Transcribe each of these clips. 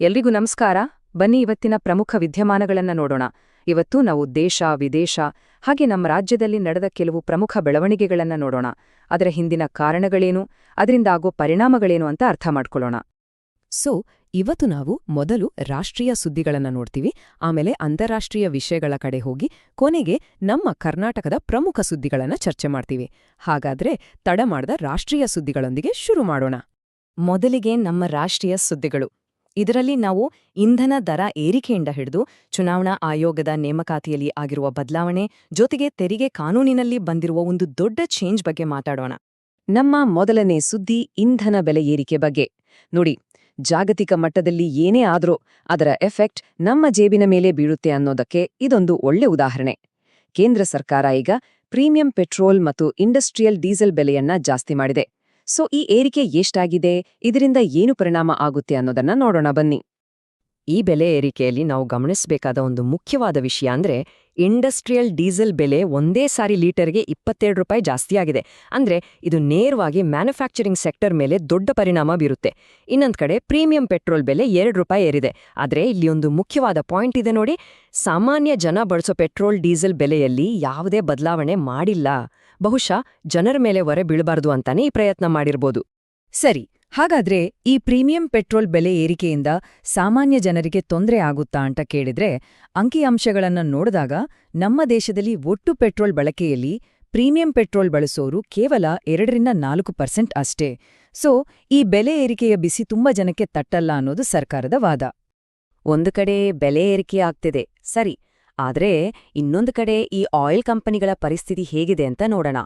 ಎಲ್ರಿಗೂ ನಮಸ್ಕಾರ. ಬನ್ನಿ ಇವತ್ತಿನ ಪ್ರಮುಖ ವಿದ್ಯಮಾನಗಳನ್ನ ನೋಡೋಣ. ಇವತ್ತು ನಾವು ದೇಶ, ವಿದೇಶ ಹಾಗೆ ನಮ್ಮ ರಾಜ್ಯದಲ್ಲಿ ನಡೆದ ಕೆಲವು ಪ್ರಮುಖ ಬೆಳವಣಿಗೆಗಳನ್ನ ನೋಡೋಣ. ಅದರ ಹಿಂದಿನ ಕಾರಣಗಳೇನು, ಅದರಿಂದ ಆಗೋ ಪರಿಣಾಮಗಳೇನು ಅಂತ ಅರ್ಥ ಮಾಡ್ಕೊಳ್ಳೋಣ. ಇವತ್ತು ನಾವು ಮೊದಲು ರಾಷ್ಟ್ರೀಯ ಸುದ್ದಿಗಳನ್ನ ನೋಡ್ತೀವಿ, ಆಮೇಲೆ ಅಂತಾರಾಷ್ಟ್ರೀಯ ವಿಷಯಗಳ ಕಡೆ ಹೋಗಿ ಕೊನೆಗೆ ನಮ್ಮ ಕರ್ನಾಟಕದ ಪ್ರಮುಖ ಸುದ್ದಿಗಳನ್ನ ಚರ್ಚೆ ಮಾಡ್ತೀವಿ. ಹಾಗಾದ್ರೆ ತಡ ಮಾಡದ ರಾಷ್ಟ್ರೀಯ ಸುದ್ದಿಗಳೊಂದಿಗೆ ಶುರು ಮಾಡೋಣ. ಮೊದಲಿಗೆ ನಮ್ಮ ರಾಷ್ಟ್ರೀಯ ಸುದ್ದಿಗಳು. ಇದರಲ್ಲಿ ನಾವು ಇಂಧನ ದರ ಏರಿಕೆಯಿಂದ ಹಿಡಿದು ಚುನಾವಣಾ ಆಯೋಗದ ನೇಮಕಾತಿಯಲ್ಲಿ ಆಗಿರುವ ಬದಲಾವಣೆ, ಜೊತೆಗೆ ತೆರಿಗೆ ಕಾನೂನಿನಲ್ಲಿ ಬಂದಿರುವ ಒಂದು ದೊಡ್ಡ ಚೇಂಜ್ ಬಗ್ಗೆ ಮಾತಾಡೋಣ. ನಮ್ಮ ಮೊದಲನೇ ಸುದ್ದಿ ಇಂಧನ ಬೆಲೆ ಏರಿಕೆ ಬಗ್ಗೆ. ನೋಡಿ, ಜಾಗತಿಕ ಮಟ್ಟದಲ್ಲಿ ಏನೇ ಆದ್ರೂ ಅದರ ಎಫೆಕ್ಟ್ ನಮ್ಮ ಜೇಬಿನ ಮೇಲೆ ಬೀಳುತ್ತೆ ಅನ್ನೋದಕ್ಕೆ ಇದೊಂದು ಒಳ್ಳೆ ಉದಾಹರಣೆ. ಕೇಂದ್ರ ಸರ್ಕಾರ ಈಗ ಪ್ರೀಮಿಯಂ ಪೆಟ್ರೋಲ್ ಮತ್ತು ಇಂಡಸ್ಟ್ರಿಯಲ್ ಡೀಸೆಲ್ ಬೆಲೆಯನ್ನ ಜಾಸ್ತಿ ಮಾಡಿದೆ. ಈ ಏರಿಕೆ ಎಷ್ಟಾಗಿದೆ, ಇದರಿಂದ ಏನು ಪರಿಣಾಮ ಆಗುತ್ತೆ ಅನ್ನೋದನ್ನ ನೋಡೋಣ ಬನ್ನಿ. ಈ ಬೆಲೆ ಏರಿಕೆಯಲ್ಲಿ ನಾವು ಗಮನಿಸಬೇಕಾದ ಒಂದು ಮುಖ್ಯವಾದ ವಿಷಯ ಅಂದ್ರೆ ಇಂಡಸ್ಟ್ರಿಯಲ್ ಡೀಸೆಲ್ ಬೆಲೆ ಒಂದೇ ಸಾರಿ ಲೀಟರ್ಗೆ 22 ರೂಪಾಯಿ ಜಾಸ್ತಿಯಾಗಿದೆ. ಅಂದ್ರೆ ಇದು ನೇರವಾಗಿ ಮ್ಯಾನುಫ್ಯಾಕ್ಚರಿಂಗ್ ಸೆಕ್ಟರ್ ಮೇಲೆ ದೊಡ್ಡ ಪರಿಣಾಮ ಬೀರುತ್ತೆ. ಇನ್ನೊಂದ್ ಕಡೆ ಪ್ರೀಮಿಯಂ ಪೆಟ್ರೋಲ್ ಬೆಲೆ 2 ರೂಪಾಯಿ ಏರಿದೆ. ಆದ್ರೆ ಇಲ್ಲಿ ಒಂದು ಮುಖ್ಯವಾದ ಪಾಯಿಂಟ್ ಇದೆ ನೋಡಿ, ಸಾಮಾನ್ಯ ಜನ ಬಳಸೋ ಪೆಟ್ರೋಲ್ ಡೀಸೆಲ್ ಬೆಲೆಯಲ್ಲಿ ಯಾವುದೇ ಬದಲಾವಣೆ ಮಾಡಿಲ್ಲ. ಬಹುಶಃ ಜನರ ಮೇಲೆ ಹೊರೆ ಬೀಳಬಾರ್ದು ಅಂತಾನೆ ಈ ಪ್ರಯತ್ನ ಮಾಡಿರ್ಬೋದು. ಸರಿ, ಹಾಗಾದ್ರೆ ಈ ಪ್ರೀಮಿಯಂ ಪೆಟ್ರೋಲ್ ಬೆಲೆ ಏರಿಕೆಯಿಂದ ಸಾಮಾನ್ಯ ಜನರಿಗೆ ತೊಂದರೆ ಆಗುತ್ತಾ ಅಂತ ಕೇಳಿದ್ರೆ, ಅಂಕಿಅಂಶಗಳನ್ನ ನೋಡಿದಾಗ ನಮ್ಮ ದೇಶದಲ್ಲಿ ಒಟ್ಟು ಪೆಟ್ರೋಲ್ ಬಳಕೆಯಲ್ಲಿ ಪ್ರೀಮಿಯಂ ಪೆಟ್ರೋಲ್ ಬಳಸೋರು ಕೇವಲ 2-4% ಅಷ್ಟೇ. ಈ ಬೆಲೆ ಏರಿಕೆಯ ಬಿಸಿ ತುಂಬಾ ಜನಕ್ಕೆ ತಟ್ಟಲ್ಲ ಅನ್ನೋದು ಸರ್ಕಾರದ ವಾದ. ಒಂದು ಕಡೆ ಬೆಲೆ ಏರಿಕೆ ಆಗ್ತಿದೆ, ಸರಿ, ಆದ್ರೆ ಇನ್ನೊಂದು ಕಡೆ ಈ ಆಯಿಲ್ ಕಂಪನಿಗಳ ಪರಿಸ್ಥಿತಿ ಹೇಗಿದೆ ಅಂತ ನೋಡೋಣ.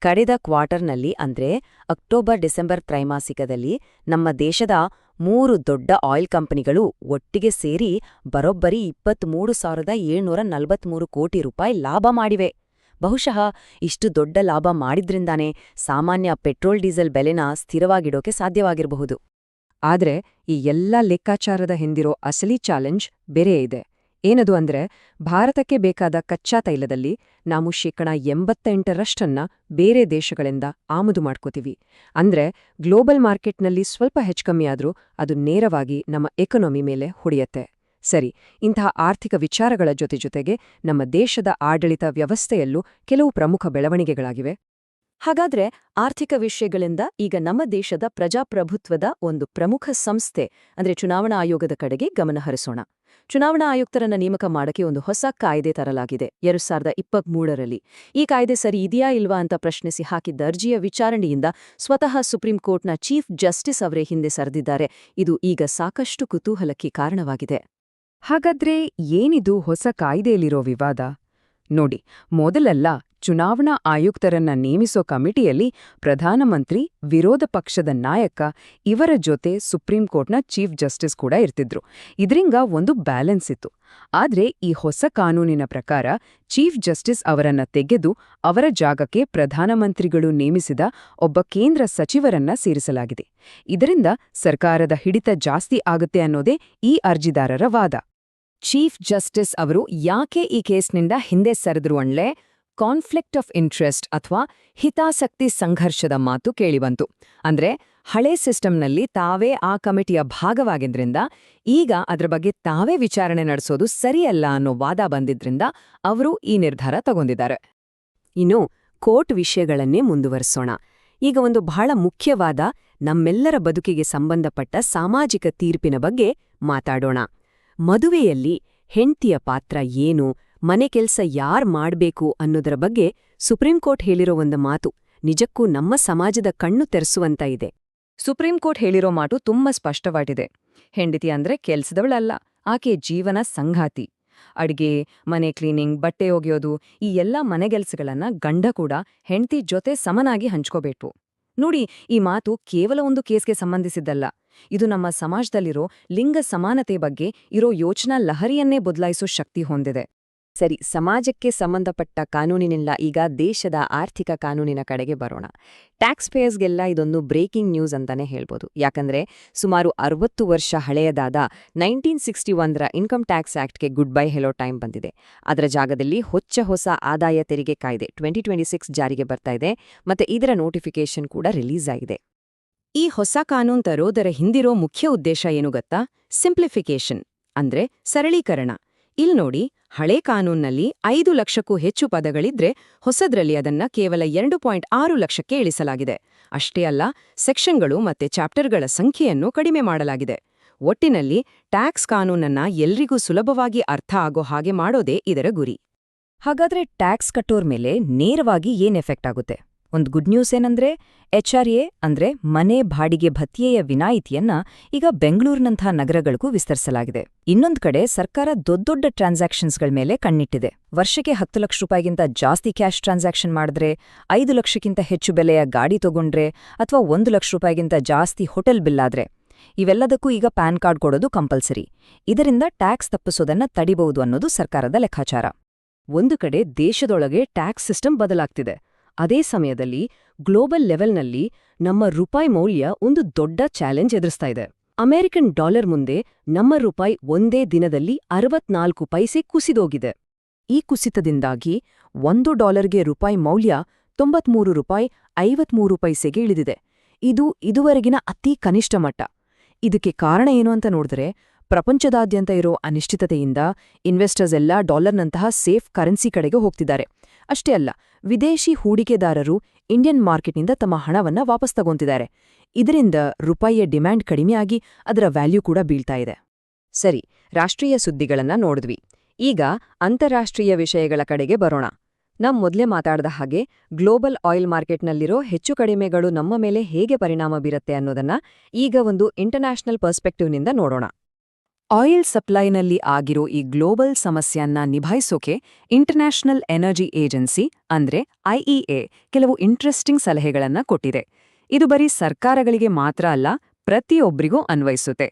ಕಳೆದ ಕ್ವಾರ್ಟರ್ನಲ್ಲಿ ಅಂದ್ರೆ ಅಕ್ಟೋಬರ್-ಡಿಸೆಂಬರ್ ತ್ರೈಮಾಸಿಕದಲ್ಲಿ ನಮ್ಮ ದೇಶದ 3 ದೊಡ್ಡ ಆಯಿಲ್ ಕಂಪನಿಗಳು ಒಟ್ಟಿಗೆ ಸೇರಿ ಬರೋಬ್ಬರಿ 23,743 ಕೋಟಿ ರೂಪಾಯಿ ಲಾಭ ಮಾಡಿವೆ. ಬಹುಶಃ ಇಷ್ಟು ದೊಡ್ಡ ಲಾಭ ಮಾಡಿದ್ರಿಂದಾನೇ ಸಾಮಾನ್ಯ ಪೆಟ್ರೋಲ್ ಡೀಸೆಲ್ ಬೆಲೆನ ಸ್ಥಿರವಾಗಿಡೋಕೆ ಸಾಧ್ಯವಾಗಿರಬಹುದು. ಆದ್ರೆ ಈ ಎಲ್ಲ ಲೆಕ್ಕಾಚಾರದ ಹಿಂದಿರೋ ಅಸಲಿ ಚಾಲೆಂಜ್ ಬೇರೆ ಇದೆ. ಏನದು ಅಂದ್ರೆ, ಭಾರತಕ್ಕೆ ಬೇಕಾದ ಕಚ್ಚಾ ತೈಲದಲ್ಲಿ ನಾವು 88% ಬೇರೆ ದೇಶಗಳಿಂದ ಆಮದು ಮಾಡ್ಕೋತೀವಿ. ಅಂದ್ರೆ ಗ್ಲೋಬಲ್ ಮಾರ್ಕೆಟ್ನಲ್ಲಿ ಸ್ವಲ್ಪ ಹೆಚ್ಚುಕಮ್ಮಿಯಾದ್ರೂ ಅದು ನೇರವಾಗಿ ನಮ್ಮ ಎಕಾನಮಿ ಮೇಲೆ ಹೊಡೆಯತ್ತೆ. ಸರಿ, ಇಂತಹ ಆರ್ಥಿಕ ವಿಚಾರಗಳ ಜೊತೆಗೆ ನಮ್ಮ ದೇಶದ ಆಡಳಿತ ವ್ಯವಸ್ಥೆಯಲ್ಲೂ ಕೆಲವು ಪ್ರಮುಖ ಬೆಳವಣಿಗೆಗಳಾಗಿವೆ. ಹಾಗಾದ್ರೆ ಆರ್ಥಿಕ ವಿಷಯಗಳಿಂದ ಈಗ ನಮ್ಮ ದೇಶದ ಪ್ರಜಾಪ್ರಭುತ್ವದ ಒಂದು ಪ್ರಮುಖ ಸಂಸ್ಥೆ ಅಂದ್ರೆ ಚುನಾವಣಾ ಆಯೋಗದ ಕಡೆಗೆ ಗಮನ ಹರಿಸೋಣ. ಚುನಾವಣಾ ಆಯುಕ್ತರನ್ನ ನೇಮಕ ಮಾಡಕ್ಕೆ ಒಂದು ಹೊಸ ಕಾಯ್ದೆ ತರಲಾಗಿದೆ 2023ರಲ್ಲಿ. ಈ ಕಾಯ್ದೆ ಸರಿ ಇದೆಯಾ ಇಲ್ವಾ ಅಂತ ಪ್ರಶ್ನಿಸಿ ಹಾಕಿದ್ದ ಅರ್ಜಿಯ ವಿಚಾರಣೆಯಿಂದ ಸ್ವತಃ ಸುಪ್ರೀಂ ಕೋರ್ಟ್ನ ಚೀಫ್ ಜಸ್ಟಿಸ್ ಅವರೇ ಹಿಂದೆ ಸರಿದಿದ್ದಾರೆ. ಇದು ಈಗ ಸಾಕಷ್ಟು ಕುತೂಹಲಕ್ಕೆ ಕಾರಣವಾಗಿದೆ. ಹಾಗಾದ್ರೆ ಏನಿದು ಹೊಸ ಕಾಯ್ದೆಯಲ್ಲಿರೋ ವಿವಾದ? ನೋಡಿ, ಮೊದಲೆಲ್ಲ ಚುನಾವಣಾ ಆಯುಕ್ತರನ್ನ ನೇಮಿಸೋ ಕಮಿಟಿಯಲ್ಲಿ ಪ್ರಧಾನಮಂತ್ರಿ, ವಿರೋಧ ಪಕ್ಷದ ನಾಯಕ ಇವರ ಜೊತೆ ಸುಪ್ರೀಂ ಕೋರ್ಟ್ನ ಚೀಫ್ ಜಸ್ಟಿಸ್ ಕೂಡ ಇರ್ತಿದ್ರು. ಇದ್ರಿಂದ ಒಂದು ಬ್ಯಾಲೆನ್ಸ್ ಇತ್ತು. ಆದ್ರೆ ಈ ಹೊಸ ಕಾನೂನಿನ ಪ್ರಕಾರ ಚೀಫ್ ಜಸ್ಟಿಸ್ ಅವರನ್ನ ತೆಗೆದು ಅವರ ಜಾಗಕ್ಕೆ ಪ್ರಧಾನಮಂತ್ರಿಗಳು ನೇಮಿಸಿದ ಒಬ್ಬ ಕೇಂದ್ರ ಸಚಿವರನ್ನ ಸೇರಿಸಲಾಗಿದೆ. ಇದರಿಂದ ಸರ್ಕಾರದ ಹಿಡಿತ ಜಾಸ್ತಿ ಆಗುತ್ತೆ ಅನ್ನೋದೇ ಈ ಅರ್ಜಿದಾರರ ವಾದ. ಚೀಫ್ ಜಸ್ಟಿಸ್ ಅವರು ಯಾಕೆ ಈ ಕೇಸ್ನಿಂದ ಹಿಂದೆ ಸರಿದ್ರು ಅನ್ಲೇ ಕಾನ್ಫ್ಲಿಕ್ಟ್ ಆಫ್ ಇಂಟ್ರೆಸ್ಟ್ ಅಥವಾ ಹಿತಾಸಕ್ತಿ ಸಂಘರ್ಷದ ಮಾತು ಕೇಳಿಬಂತು. ಅಂದ್ರೆ ಹಳೆ ಸಿಸ್ಟಂನಲ್ಲಿ ತಾವೇ ಆ ಕಮಿಟಿಯ ಭಾಗವಾಗಿದ್ರಿಂದ ಈಗ ಅದರ ಬಗ್ಗೆ ತಾವೇ ವಿಚಾರಣೆ ನಡೆಸೋದು ಸರಿಯಲ್ಲ ಅನ್ನೋ ವಾದ ಬಂದಿದ್ರಿಂದ ಅವರು ಈ ನಿರ್ಧಾರ ತಗೊಂಡಿದ್ದಾರೆ. ಇನ್ನು ಕೋರ್ಟ್ ವಿಷಯಗಳನ್ನೇ ಮುಂದುವರಿಸೋಣ. ಈಗ ಒಂದು ಬಹಳ ಮುಖ್ಯವಾದ ನಮ್ಮೆಲ್ಲರ ಬದುಕಿಗೆ ಸಂಬಂಧಪಟ್ಟ ಸಾಮಾಜಿಕ ತೀರ್ಪಿನ ಬಗ್ಗೆ ಮಾತಾಡೋಣ. ಮದುವೆಯಲ್ಲಿ ಹೆಂಡ್ತಿಯ ಪಾತ್ರ ಏನು, ಮನೆ ಕೆಲ್ಸ ಯಾರ್ ಮಾಡ್ಬೇಕು ಅನ್ನೋದರ ಬಗ್ಗೆ ಸುಪ್ರೀಂ ಕೋರ್ಟ್ ಹೇಳಿರೋ ಒಂದು ಮಾತು ನಿಜಕ್ಕೂ ನಮ್ಮ ಸಮಾಜದ ಕಣ್ಣು ತೆರೆಸುವಂತ ಇದೆ. ಸುಪ್ರೀಂ ಕೋರ್ಟ್ ಹೇಳಿರೋ ಮಾತು ತುಂಬಾ ಸ್ಪಷ್ಟವಾಗಿದೆ. ಹೆಂಡತಿ ಅಂದ್ರೆ ಕೆಲ್ಸದವಳಲ್ಲ, ಆಕೆ ಜೀವನ ಸಂಗಾತಿ. ಅಡ್ಗೆ, ಮನೆ ಕ್ಲೀನಿಂಗ್, ಬಟ್ಟೆ ಒಗೆಯೋದು ಈ ಎಲ್ಲ ಮನೆಗೆಲ್ಸಗಳನ್ನ ಗಂಡ ಕೂಡ ಹೆಂಡ್ತಿ ಜೊತೆ ಸಮನಾಗಿ ಹಂಚ್ಕೋಬೇಕು. ನೋಡಿ, ಈ ಮಾತು ಕೇವಲ ಒಂದು ಕೇಸ್ಗೆ ಸಂಬಂಧಿಸಿದ್ದಲ್ಲ. ಇದು ನಮ್ಮ ಸಮಾಜದಲ್ಲಿರೋ ಲಿಂಗ ಸಮಾನತೆ ಬಗ್ಗೆ ಇರೋ ಯೋಚನಾ ಲಹರಿಯನ್ನೇ ಬದಲಾಯಿಸೋ ಶಕ್ತಿ ಹೊಂದಿದೆ. ಸರಿ, ಸಮಾಜಕ್ಕೆ ಸಂಬಂಧಪಟ್ಟ ಕಾನೂನಿನಿಂದ ಈಗ ದೇಶದ ಆರ್ಥಿಕ ಕಾನೂನಿನ ಕಡೆಗೆ ಬರೋಣ. ಟ್ಯಾಕ್ಸ್ ಪೇಯರ್ಸ್ಗೆಲ್ಲ ಇದೊಂದು ಬ್ರೇಕಿಂಗ್ ನ್ಯೂಸ್ ಅಂತಾನೆ ಹೇಳ್ಬೋದು. ಯಾಕಂದ್ರೆ ಸುಮಾರು 60 ವರ್ಷ ಹಳೆಯದಾದ 1961ರ ಇನ್ಕಮ್ ಟ್ಯಾಕ್ಸ್ ಆಕ್ಟ್ಗೆ ಗುಡ್ ಬೈ ಹೇಳೋ ಟೈಮ್ ಬಂದಿದೆ. ಅದರ ಜಾಗದಲ್ಲಿ ಹೊಸ ಆದಾಯ ತೆರಿಗೆ ಕಾಯ್ದೆ 2026 ಜಾರಿಗೆ ಬರ್ತಾ ಇದೆ. ಮತ್ತೆ ಇದರ ನೋಟಿಫಿಕೇಶನ್ ಕೂಡ ರಿಲೀಸ್ ಆಗಿದೆ. ಈ ಹೊಸ ಕಾನೂನು ತರೋದರ ಹಿಂದಿರೋ ಮುಖ್ಯ ಉದ್ದೇಶ ಏನು ಗೊತ್ತಾ? ಸಿಂಪ್ಲಿಫಿಕೇಶನ್, ಅಂದ್ರೆ ಸರಳೀಕರಣ. ಇಲ್ ನೋಡಿ, ಹಳೇ ಕಾನೂನಲ್ಲಿ 5 ಲಕ್ಷಕ್ಕೂ ಹೆಚ್ಚು ಪದಗಳಿದ್ರೆ ಹೊಸದ್ರಲ್ಲಿ ಅದನ್ನ ಕೇವಲ 2.6 ಲಕ್ಷಕ್ಕೆ ಇಳಿಸಲಾಗಿದೆ. ಅಷ್ಟೇ ಅಲ್ಲ, ಸೆಕ್ಷನ್ಗಳು ಮತ್ತೆ ಚಾಪ್ಟರ್ಗಳ ಸಂಖ್ಯೆಯನ್ನು ಕಡಿಮೆ ಮಾಡಲಾಗಿದೆ. ಒಟ್ಟಿನಲ್ಲಿ ಟ್ಯಾಕ್ಸ್ ಕಾನೂನನ್ನ ಎಲ್ರಿಗೂ ಸುಲಭವಾಗಿ ಅರ್ಥ ಆಗೋ ಹಾಗೆ ಮಾಡೋದೇ ಇದರ ಗುರಿ. ಹಾಗಾದ್ರೆ ಟ್ಯಾಕ್ಸ್ ಕಟ್ಟೋರ್ ಮೇಲೆ ನೇರವಾಗಿ ಏನ್ ಎಫೆಕ್ಟ್ ಆಗುತ್ತೆ? ಒಂದು ಗುಡ್ ನ್ಯೂಸ್ ಏನಂದ್ರೆ HRA ಅಂದ್ರೆ ಮನೆ ಬಾಡಿಗೆ ಭತ್ಯೆಯ ವಿನಾಯಿತಿಯನ್ನ ಈಗ ಬೆಂಗಳೂರಿನಂಥ ನಗರಗಳಿಗೂ ವಿಸ್ತರಿಸಲಾಗಿದೆ. ಇನ್ನೊಂದ್ ಕಡೆ ಸರ್ಕಾರ ದೊಡ್ಡ ಟ್ರಾನ್ಸಾಕ್ಷನ್ಸ್ಗಳ ಮೇಲೆ ಕಣ್ಣಿಟ್ಟಿದೆ. ವರ್ಷಕ್ಕೆ 10 ಲಕ್ಷ ರೂಪಾಯಿಗಿಂತ ಜಾಸ್ತಿ ಕ್ಯಾಶ್ ಟ್ರಾನ್ಸಾಕ್ಷನ್ ಮಾಡಿದ್ರೆ, 5 ಲಕ್ಷಕ್ಕಿಂತ ಹೆಚ್ಚು ಬೆಲೆಯ ಗಾಡಿ ತಗೊಂಡ್ರೆ, ಅಥವಾ 1 ಲಕ್ಷ ರೂಪಾಯಿಗಿಂತ ಜಾಸ್ತಿ ಹೋಟೆಲ್ ಬಿಲ್ ಆದ್ರೆ ಇವೆಲ್ಲದಕ್ಕೂ ಈಗ ಪ್ಯಾನ್ ಕಾರ್ಡ್ ಕೊಡೋದು ಕಂಪಲ್ಸರಿ. ಇದರಿಂದ ಟ್ಯಾಕ್ಸ್ ತಪ್ಪಿಸೋದನ್ನ ತಡಿಬಹುದು ಅನ್ನೋದು ಸರ್ಕಾರದ ಲೆಕ್ಕಾಚಾರ. ಒಂದು ಕಡೆ ದೇಶದೊಳಗೆ ಟ್ಯಾಕ್ಸ್ ಸಿಸ್ಟಮ್ ಬದಲಾಗ್ತಿದೆ. ಅದೇ ಸಮಯದಲ್ಲಿ ಗ್ಲೋಬಲ್ ಲೆವೆಲ್ನಲ್ಲಿ ನಮ್ಮ ರೂಪಾಯಿ ಮೌಲ್ಯ ಒಂದು ದೊಡ್ಡ ಚಾಲೆಂಜ್ ಎದುರಿಸ್ತಾ ಇದೆ. ಅಮೆರಿಕನ್ ಡಾಲರ್ ಮುಂದೆ ನಮ್ಮ ರೂಪಾಯಿ ಒಂದೇ ದಿನದಲ್ಲಿ 64 ಪೈಸೆ ಕುಸಿದೋಗಿದೆ. ಈ ಕುಸಿತದಿಂದಾಗಿ $1ಗೆ ರೂಪಾಯಿ ಮೌಲ್ಯ 93 ರೂಪಾಯಿ 53 ಪೈಸೆಗೆ ಇಳಿದಿದೆ. ಇದು ಇದುವರೆಗಿನ ಅತಿ ಕನಿಷ್ಠ ಮಟ್ಟ. ಇದಕ್ಕೆ ಕಾರಣ ಏನು ಅಂತ ನೋಡಿದ್ರೆ, ಪ್ರಪಂಚದಾದ್ಯಂತ ಇರೋ ಅನಿಶ್ಚಿತತೆಯಿಂದ ಇನ್ವೆಸ್ಟರ್ಸ್ ಎಲ್ಲ ಡಾಲರ್ನಂತಹ ಸೇಫ್ ಕರೆನ್ಸಿ ಕಡೆಗೆ ಹೋಗ್ತಿದ್ದಾರೆ. ಅಷ್ಟೇ ಅಲ್ಲ, ವಿದೇಶಿ ಹೂಡಿಕೆದಾರರು ಇಂಡಿಯನ್ ಮಾರ್ಕೆಟ್ನಿಂದ ತಮ್ಮ ಹಣವನ್ನ ವಾಪಸ್ ತಗೊಂತಿದ್ದಾರೆ. ಇದರಿಂದ ರೂಪಾಯಿಯ ಡಿಮ್ಯಾಂಡ್ ಕಡಿಮೆಯಾಗಿ ಅದರ ವ್ಯಾಲ್ಯೂ ಕೂಡ ಬೀಳ್ತಾ ಇದೆ. ಸರಿ, ರಾಷ್ಟ್ರೀಯ ಸುದ್ದಿಗಳನ್ನ ನೋಡಿದ್ವಿ. ಈಗ ಅಂತಾರಾಷ್ಟ್ರೀಯ ವಿಷಯಗಳ ಕಡೆಗೆ ಬರೋಣ. ಮೊದಲೇ ಮಾತಾಡ್ದ ಹಾಗೆ ಗ್ಲೋಬಲ್ ಆಯಿಲ್ ಮಾರ್ಕೆಟ್ನಲ್ಲಿರೋ ಹೆಚ್ಚು ಕಡಿಮೆಗಳು ನಮ್ಮ ಮೇಲೆ ಹೇಗೆ ಪರಿಣಾಮ ಬೀರುತ್ತೆ ಅನ್ನೋದನ್ನ ಈಗ ಒಂದು ಇಂಟರ್ನ್ಯಾಷನಲ್ ಪರ್ಸ್ಪೆಕ್ಟಿವ್ನಿಂದ ನೋಡೋಣ. ಆಯಿಲ್ ಸಪ್ಲೈನಲ್ಲಿ ಆಗಿರೋ ಈ ಗ್ಲೋಬಲ್ ಸಮಸ್ಯೆಯನ್ನ ನಿಭಾಯಿಸೋಕೆ ಇಂಟರ್ನ್ಯಾಷನಲ್ ಎನರ್ಜಿ ಏಜೆನ್ಸಿ ಅಂದ್ರೆ IEA ಕೆಲವು ಇಂಟ್ರೆಸ್ಟಿಂಗ್ ಸಲಹೆಗಳನ್ನ ಕೊಟ್ಟಿದೆ. ಇದು ಬರೀ ಸರ್ಕಾರಗಳಿಗೆ ಮಾತ್ರ ಅಲ್ಲ, ಪ್ರತಿಯೊಬ್ಬರಿಗೂ ಅನ್ವಯಿಸುತ್ತೆ.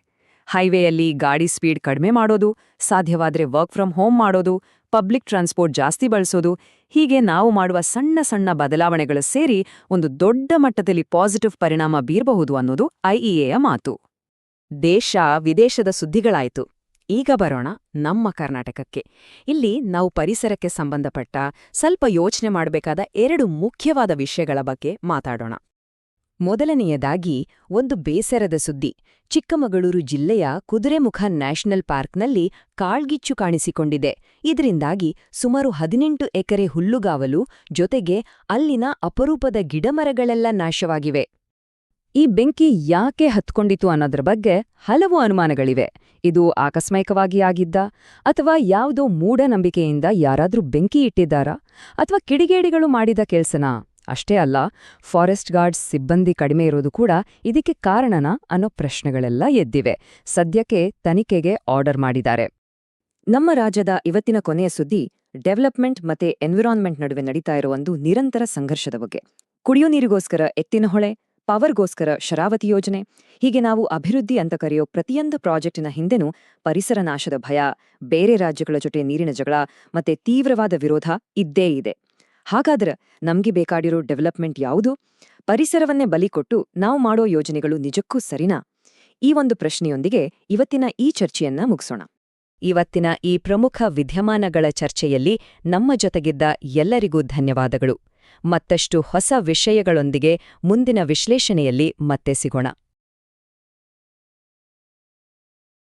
ಹೈವೇಯಲ್ಲಿ ಗಾಡಿ ಸ್ಪೀಡ್ ಕಡಿಮೆ ಮಾಡೋದು, ಸಾಧ್ಯವಾದ್ರೆ ವರ್ಕ್ ಫ್ರಮ್ ಹೋಮ್ ಮಾಡೋದು, ಪಬ್ಲಿಕ್ ಟ್ರಾನ್ಸ್ಪೋರ್ಟ್ ಜಾಸ್ತಿ ಬಳಸೋದು, ಹೀಗೆ ನಾವು ಮಾಡುವ ಸಣ್ಣ ಸಣ್ಣ ಬದಲಾವಣೆಗಳು ಸೇರಿ ಒಂದು ದೊಡ್ಡ ಮಟ್ಟದಲ್ಲಿ ಪಾಸಿಟಿವ್ ಪರಿಣಾಮ ಬೀರಬಹುದು ಅನ್ನೋದು IEAಯ ಮಾತು. ದೇಶ ವಿದೇಶದ ಸುದ್ದಿಗಳಾಯ್ತು. ಈಗ ಬರೋಣ ನಮ್ಮ ಕರ್ನಾಟಕಕ್ಕೆ. ಇಲ್ಲಿ ನಾವು ಪರಿಸರಕ್ಕೆ ಸಂಬಂಧಪಟ್ಟ ಸ್ವಲ್ಪ ಯೋಚನೆ ಮಾಡಬೇಕಾದ 2 ಮುಖ್ಯವಾದ ವಿಷಯಗಳ ಬಗ್ಗೆ ಮಾತಾಡೋಣ. ಮೊದಲನೆಯದಾಗಿ ಒಂದು ಬೇಸರದ ಸುದ್ದಿ. ಚಿಕ್ಕಮಗಳೂರು ಜಿಲ್ಲೆಯ ಕುದುರೆಮುಖ ನ್ಯಾಷನಲ್ ಪಾರ್ಕ್ನಲ್ಲಿ ಕಾಳ್ಗಿಚ್ಚು ಕಾಣಿಸಿಕೊಂಡಿದೆ. ಇದರಿಂದಾಗಿ ಸುಮಾರು 18 ಎಕರೆ ಹುಲ್ಲುಗಾವಲು ಜೊತೆಗೆ ಅಲ್ಲಿನ ಅಪರೂಪದ ಗಿಡಮರಗಳೆಲ್ಲ ನಾಶವಾಗಿವೆ. ಈ ಬೆಂಕಿ ಯಾಕೆ ಹತ್ಕೊಂಡಿತು ಅನ್ನೋದ್ರ ಬಗ್ಗೆ ಹಲವು ಅನುಮಾನಗಳಿವೆ. ಇದು ಆಕಸ್ಮಿಕವಾಗಿ ಆಗಿದ್ದ, ಅಥವಾ ಯಾವುದೋ ಮೂಢನಂಬಿಕೆಯಿಂದ ಯಾರಾದ್ರೂ ಬೆಂಕಿ ಇಟ್ಟಿದ್ದಾರಾ, ಅಥವಾ ಕಿಡಿಗೇಡಿಗಳು ಮಾಡಿದ ಕೆಲ್ಸನಾ? ಅಷ್ಟೇ ಅಲ್ಲ, ಫಾರೆಸ್ಟ್ ಗಾರ್ಡ್ಸ್ ಸಿಬ್ಬಂದಿ ಕಡಿಮೆ ಇರೋದು ಕೂಡ ಇದಕ್ಕೆ ಕಾರಣನಾ ಅನ್ನೋ ಪ್ರಶ್ನೆಗಳೆಲ್ಲ ಎದ್ದಿವೆ. ಸದ್ಯಕ್ಕೆ ತನಿಖೆಗೆ ಆರ್ಡರ್ ಮಾಡಿದ್ದಾರೆ. ನಮ್ಮ ರಾಜ್ಯದ ಇವತ್ತಿನ ಕೊನೆಯ ಸುದ್ದಿ ಡೆವಲಪ್ಮೆಂಟ್ ಮತ್ತೆ ಎನ್ವಿರಾನ್ಮೆಂಟ್ ನಡುವೆ ನಡೀತಾ ಇರೋ ಒಂದು ನಿರಂತರ ಸಂಘರ್ಷದ ಬಗ್ಗೆ. ಕುಡಿಯೋ ನೀರಿಗೋಸ್ಕರ ಎತ್ತಿನಹೊಳೆ, ಪವರ್ಗೋಸ್ಕರ ಶರಾವತಿ ಯೋಜನೆ, ಹೀಗೆ ನಾವು ಅಭಿವೃದ್ಧಿ ಅಂತ ಕರೆಯೋ ಪ್ರತಿಯೊಂದು ಪ್ರಾಜೆಕ್ಟಿನ ಹಿಂದೆನೂ ಪರಿಸರ ನಾಶದ ಭಯ, ಬೇರೆ ರಾಜ್ಯಗಳ ಜೊತೆ ನೀರಿನ ಜಗಳ ಮತ್ತೆ ತೀವ್ರವಾದ ವಿರೋಧ ಇದ್ದೇ ಇದೆ. ಹಾಗಾದ್ರೆ ನಮ್ಗೆ ಬೇಕಾಗಿರೋ ಡೆವಲಪ್ಮೆಂಟ್ ಯಾವುದು? ಪರಿಸರವನ್ನೇ ಬಲಿ ಕೊಟ್ಟು ನಾವು ಮಾಡೋ ಯೋಜನೆಗಳು ನಿಜಕ್ಕೂ ಸರಿನಾ? ಈ ಒಂದು ಪ್ರಶ್ನೆಯೊಂದಿಗೆ ಇವತ್ತಿನ ಈ ಚರ್ಚೆಯನ್ನ ಮುಗಿಸೋಣ. ಇವತ್ತಿನ ಈ ಪ್ರಮುಖ ವಿದ್ಯಮಾನಗಳ ಚರ್ಚೆಯಲ್ಲಿ ನಮ್ಮ ಜೊತೆಗಿದ್ದ ಎಲ್ಲರಿಗೂ ಧನ್ಯವಾದಗಳು. ಮತ್ತಷ್ಟು ಹೊಸ ವಿಷಯಗಳೊಂದಿಗೆ ಮುಂದಿನ ವಿಶ್ಲೇಷಣೆಯಲ್ಲಿ ಮತ್ತೆ ಸಿಗೋಣ.